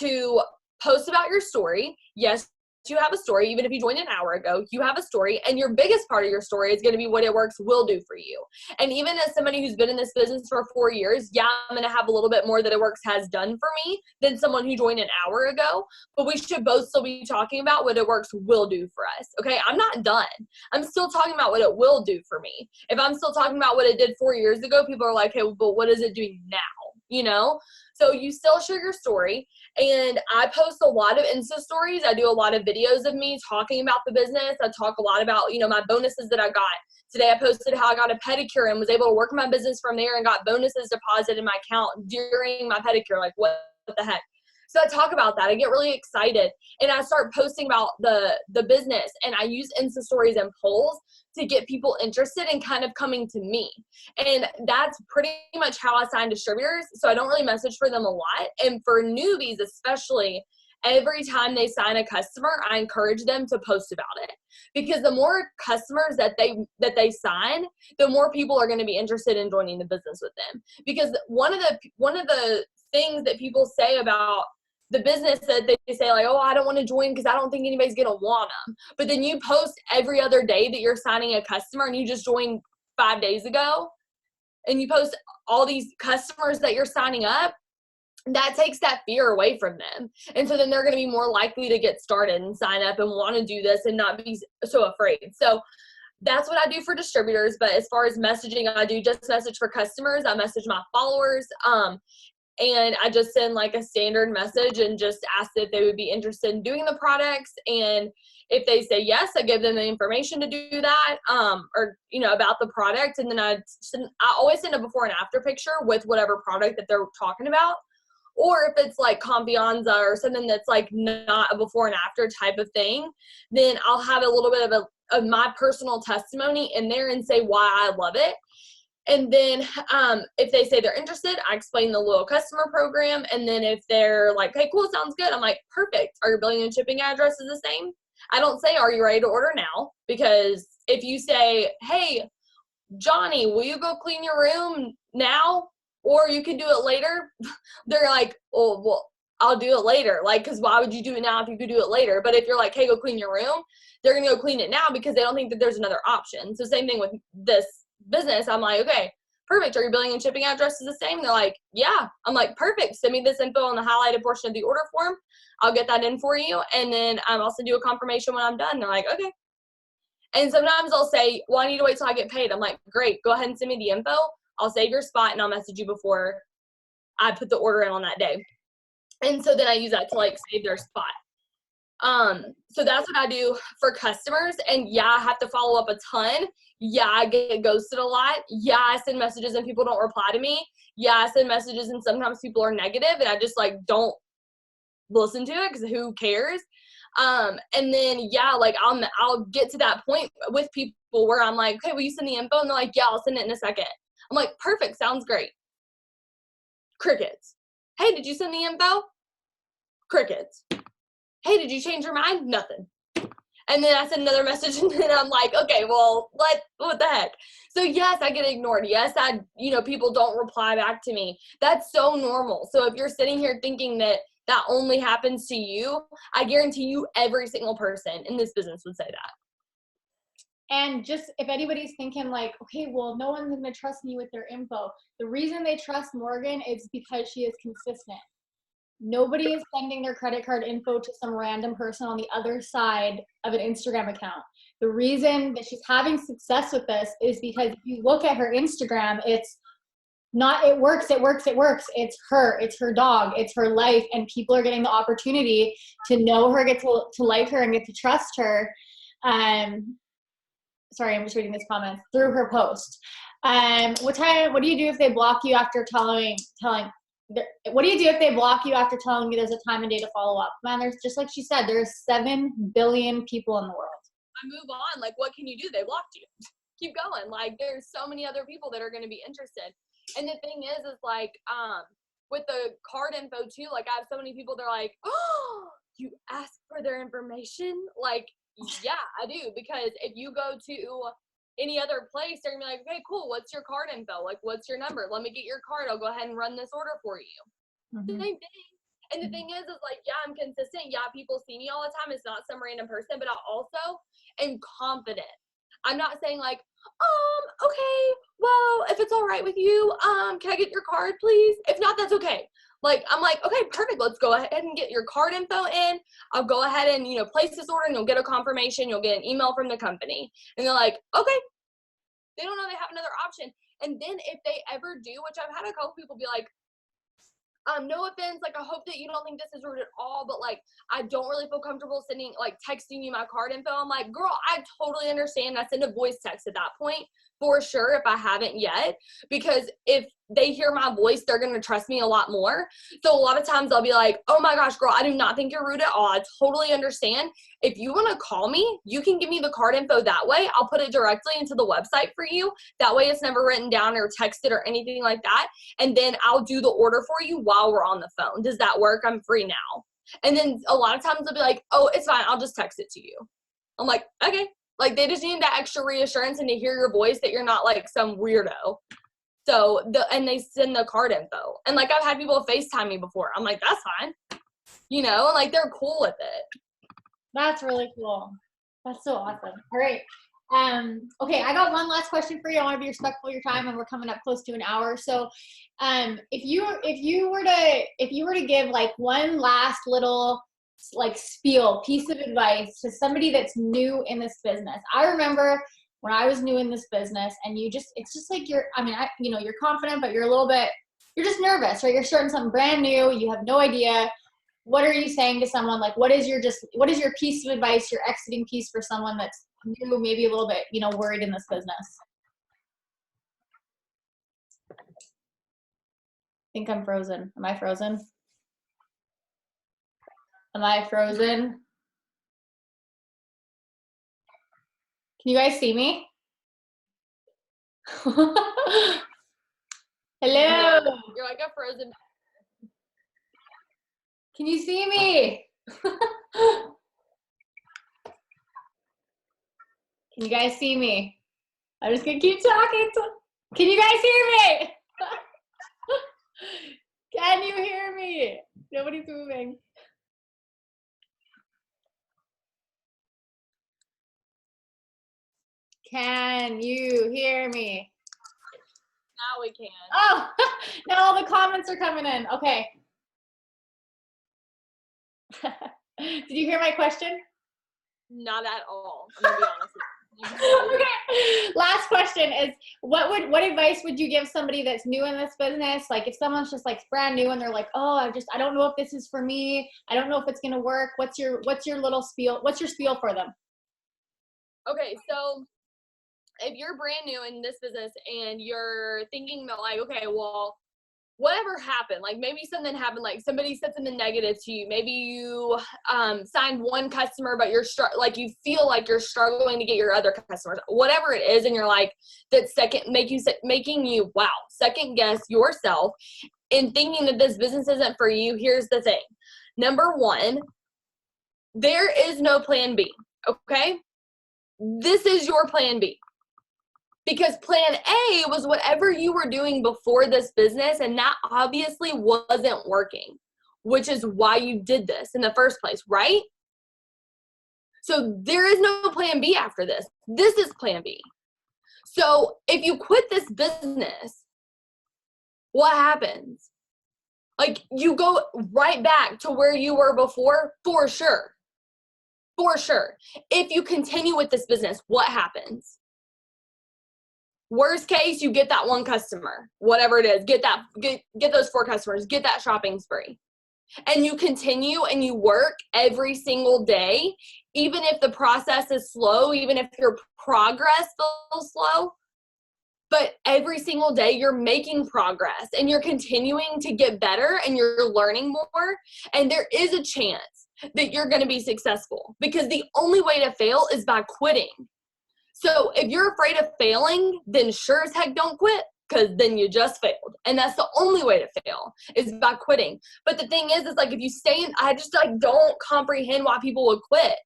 to post about your story. Yes, you have a story. Even if you joined an hour ago, you have a story, and your biggest part of your story is going to be what It Works will do for you. And even as somebody who's been in this business for 4 years, yeah, I'm going to have a little bit more that It Works has done for me than someone who joined an hour ago, but we should both still be talking about what It Works will do for us. Okay, I'm not done. I'm still talking about what it will do for me. If I'm still talking about what it did 4 years ago, people are like, hey, but what is it doing now? You know? So you still share your story, and I post a lot of Insta stories. I do a lot of videos of me talking about the business. I talk a lot about, my bonuses that I got. Today I posted how I got a pedicure and was able to work my business from there and got bonuses deposited in my account during my pedicure. Like, what the heck? So I talk about that. I get really excited, and I start posting about the business, and I use Insta stories and polls to get people interested in kind of coming to me. And that's pretty much how I sign distributors. So I don't really message for them a lot. And for newbies especially, every time they sign a customer, I encourage them to post about it, because the more customers that they sign, the more people are going to be interested in joining the business with them. Because one of the things that people say about the business, that they say like, oh, I don't want to join because I don't think anybody's going to want them. But then you post every other day that you're signing a customer, and you just joined 5 days ago, and you post all these customers that you're signing up, that takes that fear away from them. And so then they're going to be more likely to get started and sign up and want to do this and not be so afraid. So that's what I do for distributors. But as far as messaging, I do just message for customers. I message my followers. And I just send like a standard message and just ask if they would be interested in doing the products. And if they say yes, I give them the information to do that, or, about the product. And then I always send a before and after picture with whatever product that they're talking about. Or if it's like Confianza or something that's like not a before and after type of thing, then I'll have a little bit of my personal testimony in there and say why I love it. And then if they say they're interested, I explain the loyal customer program. And then if they're like, hey, cool, sounds good, I'm like, perfect. Are your billing and shipping addresses the same? I don't say, are you ready to order now? Because if you say, hey, Johnny, will you go clean your room now? Or you can do it later. They're like, oh, well, I'll do it later. Like, because why would you do it now if you could do it later? But if you're like, hey, go clean your room, they're going to go clean it now because they don't think that there's another option. So same thing with this business. I'm like, okay, perfect. Are your billing and shipping addresses the same? They're like, yeah. I'm like, perfect. Send me this info on the highlighted portion of the order form. I'll get that in for you. And then I'll send you a confirmation when I'm done. They're like, okay. And sometimes I'll say, well, I need to wait till I get paid. I'm like, great. Go ahead and send me the info. I'll save your spot and I'll message you before I put the order in on that day. And so then I use that to like save their spot. So that's what I do for customers. And yeah, I have to follow up a ton. Yeah, I get ghosted a lot. Yeah, I send messages and people don't reply to me. Yeah, I send messages and sometimes people are negative and I just like don't listen to it because who cares? And then yeah, like I'll get to that point with people where I'm like, okay, will you send the info? And they're like, yeah, I'll send it in a second. I'm like, perfect, sounds great. Crickets. Hey, did you send the info? Crickets. Hey, did you change your mind? Nothing. And then I send another message and then I'm like, okay, well, what the heck? So yes, I get ignored. Yes, people don't reply back to me. That's so normal. So if you're sitting here thinking that only happens to you, I guarantee you every single person in this business would say that. And just if anybody's thinking like, okay, well, no one's going to trust me with their info. The reason they trust Morgan is because she is consistent. Nobody is sending their credit card info to some random person on the other side of an Instagram account. The reason that she's having success with this is because if you look at her Instagram, it's it works. It's her dog, it's her life, and people are getting the opportunity to know her, get to like her, and get to trust her. Sorry, I'm just reading this comment through her post. What do you do if they block you after what do you do if they block you after telling you there's a time and day to follow up? Man, there's, just like she said, there's 7 billion people in the world. I move on. Like, what can you do? They blocked you. Keep going. Like, there's so many other people that are going to be interested. And the thing is like, with the card info too, like I have so many people, they're like, oh, you ask for their information? Like, yeah, I do. Because if you go to any other place, they're gonna be like, okay, cool, what's your card info? Like, what's your number? Let me get your card. I'll go ahead and run this order for you. Mm-hmm. Same thing. And the thing is like, yeah, I'm consistent. Yeah, people see me all the time. It's not some random person, but I also am confident. I'm not saying like, okay, well, if it's all right with you, can I get your card, please? If not, that's okay. Like, I'm like, okay, perfect. Let's go ahead and get your card info in. I'll go ahead and, place this order, and you'll get a confirmation. You'll get an email from the company. And they're like, okay. They don't know they have another option. And then if they ever do, which I've had a couple people be like, no offense, like I hope that you don't think this is rude at all, but like I don't really feel comfortable texting you my card info. I'm like, girl, I totally understand. I send a voice text at that point for sure if I haven't yet, because if they hear my voice, they're going to trust me a lot more. So a lot of times I'll be like, oh my gosh, girl, I do not think you're rude at all. I totally understand. If you want to call me, you can give me the card info that way. I'll put it directly into the website for you. That way it's never written down or texted or anything like that. And then I'll do the order for you while we're on the phone. Does that work? I'm free now. And then a lot of times they'll be like, oh, it's fine. I'll just text it to you. I'm like, okay. Like, they just need that extra reassurance and to hear your voice that you're not like some weirdo. So and they send the card info. And like, I've had people FaceTime me before. I'm like, that's fine. And like, they're cool with it. That's really cool. That's so awesome. All right. Okay, I got one last question for you. I want to be respectful of your time, and we're coming up close to an hour. So, if you were to give like one last little like spiel piece of advice to somebody that's new in this business. I remember when I was new in this business, and it's just like you're confident, but you're just nervous, right? You're starting something brand new. You have no idea. What are you saying to someone? Like, what is your piece of advice, your exiting piece for someone that's new, maybe a little bit, worried in this business? I think I'm frozen. Am I frozen? Am I frozen? Can you guys see me? Hello? You're like a frozen. Can you see me? Can you guys see me? I'm just gonna keep talking. Can you guys hear me? Can you hear me? Nobody's moving. Can you hear me? Now we can. Oh, now all the comments are coming in. Okay. Did you hear my question? Not at all. I'm gonna be honest with you. Okay. Last question is, what advice would you give somebody that's new in this business? Like, if someone's just like brand new and they're like, oh, I don't know if this is for me. I don't know if it's gonna work. What's your little spiel? What's your spiel for them? Okay, so if you're brand new in this business and you're thinking about like, okay, well, whatever happened, like maybe something happened, like somebody said something negative to you, maybe you signed one customer, but like you feel like you're struggling to get your other customers, whatever it is, and you're like, that making you second guess yourself in thinking that this business isn't for you. Here's the thing. Number one, there is no plan B, okay? This is your plan B. Because plan A was whatever you were doing before this business, and that obviously wasn't working, which is why you did this in the first place, right? So there is no plan B after this. This is plan B. So if you quit this business, what happens? Like, you go right back to where you were before, for sure. For sure. If you continue with this business, what happens? Worst case, you get that one customer, whatever it is, get those 4 customers, get that shopping spree. And you continue and you work every single day, even if the process is slow, even if your progress feels slow, but every single day you're making progress and you're continuing to get better and you're learning more. And there is a chance that you're going to be successful, because the only way to fail is by quitting. So if you're afraid of failing, then sure as heck don't quit, because then you just failed. And that's the only way to fail, is by quitting. But the thing is like, if you stay in, I just like don't comprehend why people would quit.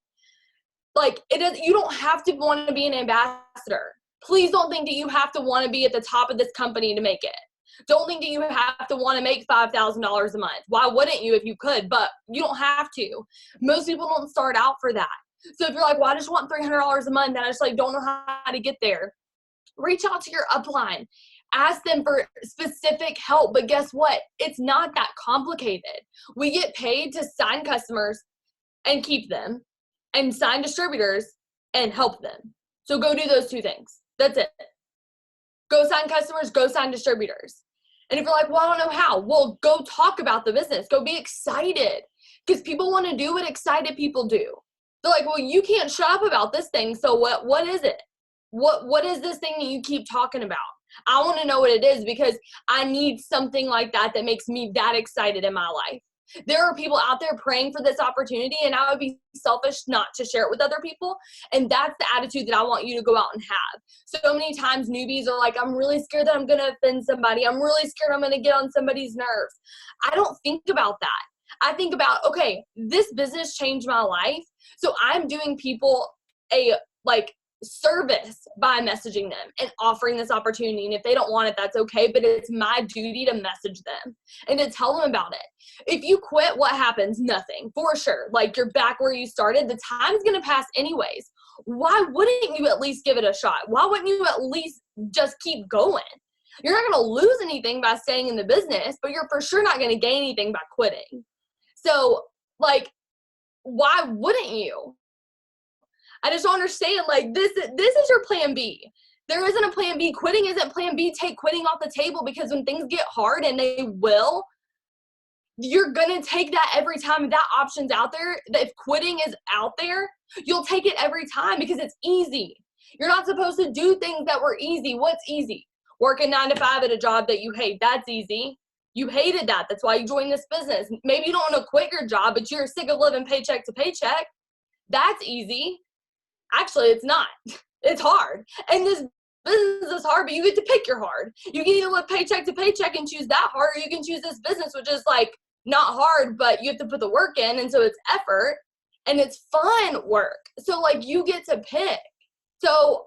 Like, you don't have to want to be an ambassador. Please don't think that you have to want to be at the top of this company to make it. Don't think that you have to want to make $5,000 a month. Why wouldn't you if you could? But you don't have to. Most people don't start out for that. So if you're like, well, I just want $300 a month and I just like don't know how to get there, reach out to your upline. Ask them for specific help. But guess what? It's not that complicated. We get paid to sign customers and keep them, and sign distributors and help them. So go do those 2 things. That's it. Go sign customers, go sign distributors. And if you're like, well, I don't know how, well, go talk about the business. Go be excited, because people want to do what excited people do. They're like, well, you can't shut up about this thing. So what is it? What is this thing that you keep talking about? I want to know what it is, because I need something like that makes me that excited in my life. There are people out there praying for this opportunity, and I would be selfish not to share it with other people. And that's the attitude that I want you to go out and have. So many times newbies are like, I'm really scared that I'm going to offend somebody. I'm really scared I'm going to get on somebody's nerves. I don't think about that. I think about, okay, this business changed my life. So I'm doing people a service by messaging them and offering this opportunity. And if they don't want it, that's okay. But it's my duty to message them and to tell them about it. If you quit, what happens? Nothing, for sure. Like, you're back where you started. The time's going to pass anyways. Why wouldn't you at least give it a shot? Why wouldn't you at least just keep going? You're not going to lose anything by staying in the business, but you're for sure not going to gain anything by quitting. So, like, why wouldn't you? I just don't understand. Like, this is your plan B. There isn't a plan B. Quitting isn't plan B. Take quitting off the table, because when things get hard, and they will, you're going to take that every time that option's out there. If quitting is out there, you'll take it every time, because it's easy. You're not supposed to do things that were easy. What's easy? Working 9 to 5 at a job that you hate. That's easy. You hated that. That's why you joined this business. Maybe you don't want to quit your job, but you're sick of living paycheck to paycheck. That's easy. Actually, it's not. It's hard. And this business is hard, but you get to pick your hard. You can either live paycheck to paycheck and choose that hard, or you can choose this business, which is like not hard, but you have to put the work in. And so it's effort and it's fun work. So like, you get to pick. So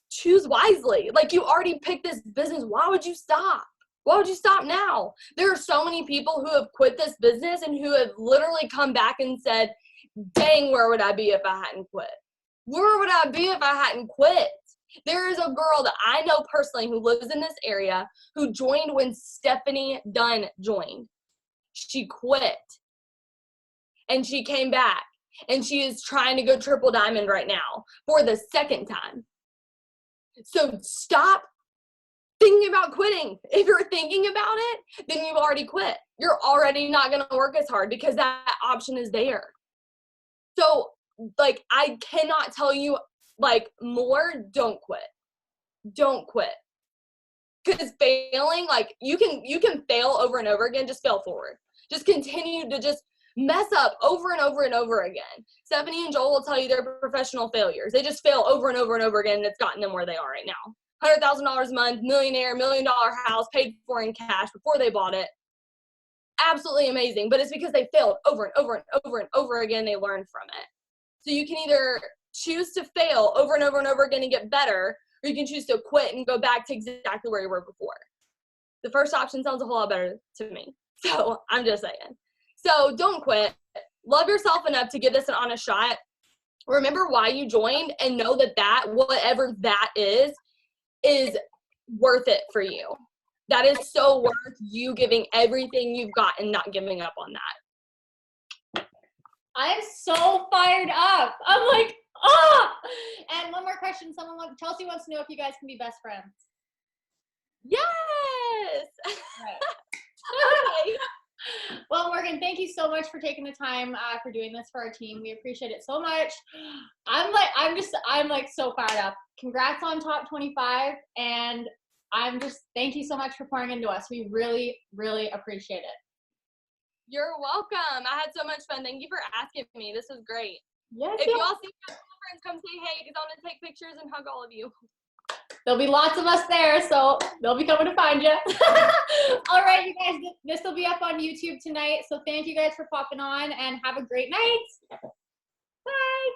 choose wisely. Like, you already picked this business. Why would you stop? Why would you stop now? There are so many people who have quit this business and who have literally come back and said, dang, where would I be if I hadn't quit? Where would I be if I hadn't quit? There is a girl that I know personally who lives in this area who joined when Stephanie Dunn joined. She quit and she came back, and she is trying to go triple diamond right now for the 2nd time. So stop thinking about quitting. If you're thinking about it, then you've already quit. You're already not going to work as hard, because that option is there. So, like, I cannot tell you, like, more. Don't quit. Don't quit. Because failing, like, you can fail over and over again. Just fail forward. Just continue to just mess up over and over and over again. Stephanie and Joel will tell you they're professional failures. They just fail over and over and over again, and it's gotten them where they are right now. $100,000 a month, millionaire, $1 million house, paid for in cash before they bought it. Absolutely amazing. But it's because they failed over and over and over and over again. They learned from it. So you can either choose to fail over and over and over again and get better, or you can choose to quit and go back to exactly where you were before. The first option sounds a whole lot better to me. So I'm just saying. So don't quit. Love yourself enough to give this an honest shot. Remember why you joined, and know that whatever that is worth it for you. That is so worth you giving everything you've got and not giving up on that. I'm so fired up. I'm like, ah! And one more question. Chelsea wants to know if you guys can be best friends. Yes. Right. Okay. Well, Morgan, thank you so much for taking the time for doing this for our team. We appreciate it so much. I'm like so fired up. Congrats on top 25, and thank you so much for pouring into us. We really, really appreciate it. You're welcome. I had so much fun. Thank you for asking me. This was great. Yes, If yes. you all see my friends, come say hey, because I want to take pictures and hug all of you. There'll be lots of us there, so they'll be coming to find you. All right, you guys, this will be up on YouTube tonight. So thank you guys for popping on, and have a great night. Bye.